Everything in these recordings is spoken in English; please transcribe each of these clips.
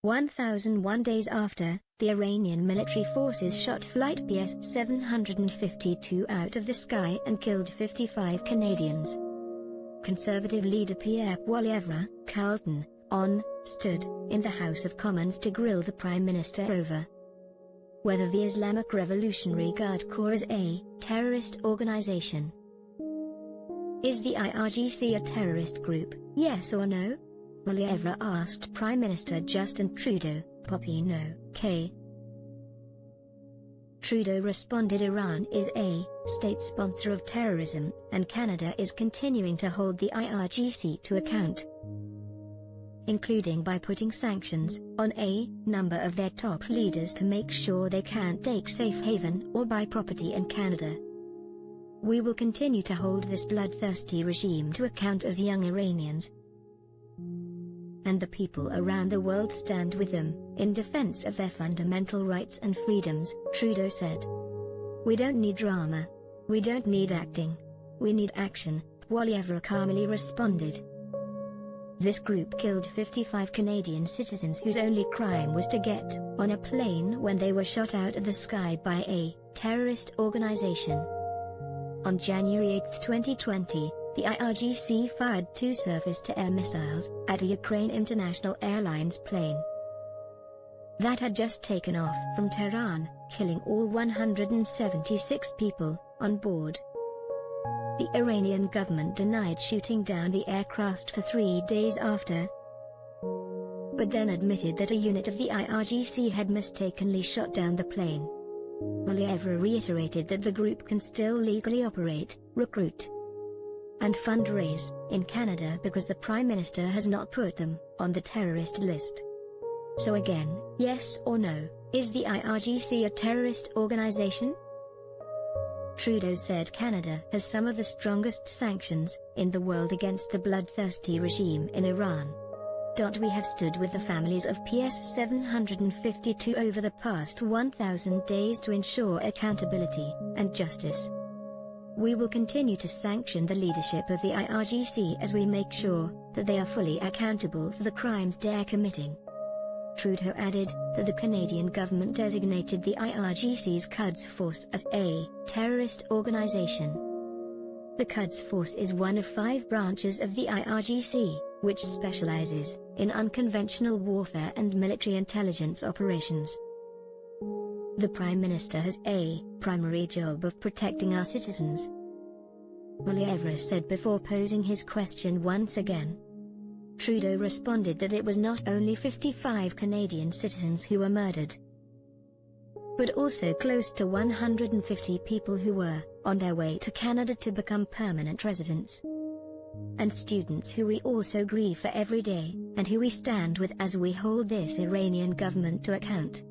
1001 days after, the Iranian military forces shot flight PS-752 out of the sky and killed 55 Canadians. Conservative leader Pierre Poilievre, Carleton, stood in the House of Commons to grill the Prime Minister over whether the Islamic Revolutionary Guard Corps is a terrorist organization. Is the IRGC a terrorist group, yes or no? Poilievre asked Prime Minister Justin Trudeau, Poppy no, K. Trudeau responded Iran is a state sponsor of terrorism, and Canada is continuing to hold the IRGC to account, including by putting sanctions on a number of their top leaders to make sure they can't take safe haven or buy property in Canada. We will continue to hold this bloodthirsty regime to account as young Iranians and the people around the world stand with them, in defense of their fundamental rights and freedoms, Trudeau said. We don't need drama. We don't need acting. We need action, Poilievre calmly responded. This group killed 55 Canadian citizens whose only crime was to get on a plane when they were shot out of the sky by a terrorist organization. On January 8, 2020, the IRGC fired 2 surface-to-air missiles at a Ukraine International Airlines plane that had just taken off from Tehran, killing all 176 people on board. The Iranian government denied shooting down the aircraft for 3 days after, but then admitted that a unit of the IRGC had mistakenly shot down the plane. Poilievre reiterated that the group can still legally operate, recruit, and fundraise in Canada because the Prime Minister has not put them on the terrorist list. So again, yes or no, is the IRGC a terrorist organization? Trudeau said Canada has some of the strongest sanctions in the world against the bloodthirsty regime in Iran. We have stood with the families of PS-752 over the past 1,000 days to ensure accountability and justice. We will continue to sanction the leadership of the IRGC as we make sure that they are fully accountable for the crimes they are committing. Trudeau added that the Canadian government designated the IRGC's Quds Force as a terrorist organization. The Quds Force is one of 5 branches of the IRGC, which specializes in unconventional warfare and military intelligence operations. The Prime Minister has a primary job of protecting our citizens, Poilievre said before posing his question once again. Trudeau responded that it was not only 55 Canadian citizens who were murdered, but also close to 150 people who were on their way to Canada to become permanent residents, and students who we also grieve for every day, and who we stand with as we hold this Iranian government to account.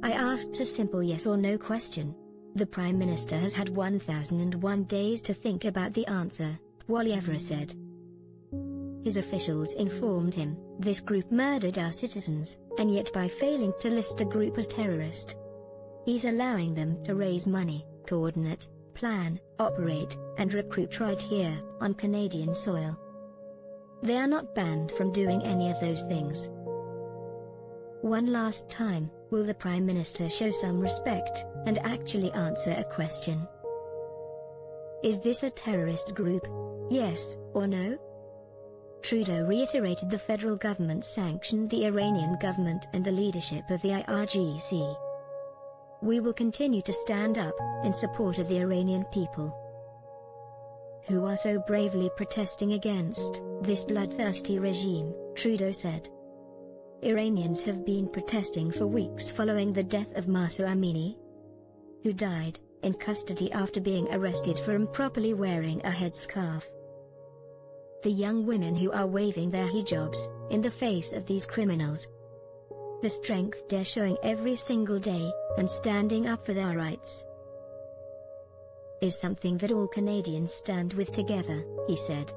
I asked a simple yes or no question. The Prime Minister has had 1001 days to think about the answer, Poilievre said. His officials informed him, this group murdered our citizens, and yet by failing to list the group as terrorist, he's allowing them to raise money, coordinate, plan, operate, and recruit right here, on Canadian soil. They are not banned from doing any of those things. One last time, will the Prime Minister show some respect, and actually answer a question? Is this a terrorist group? Yes, or no? Trudeau reiterated the federal government sanctioned the Iranian government and the leadership of the IRGC. We will continue to stand up in support of the Iranian people, who are so bravely protesting against this bloodthirsty regime, Trudeau said. Iranians have been protesting for weeks following the death of Mahsa Amini, who died in custody after being arrested for improperly wearing a headscarf. The young women who are waving their hijabs in the face of these criminals, the strength they're showing every single day, and standing up for their rights, is something that all Canadians stand with together, he said.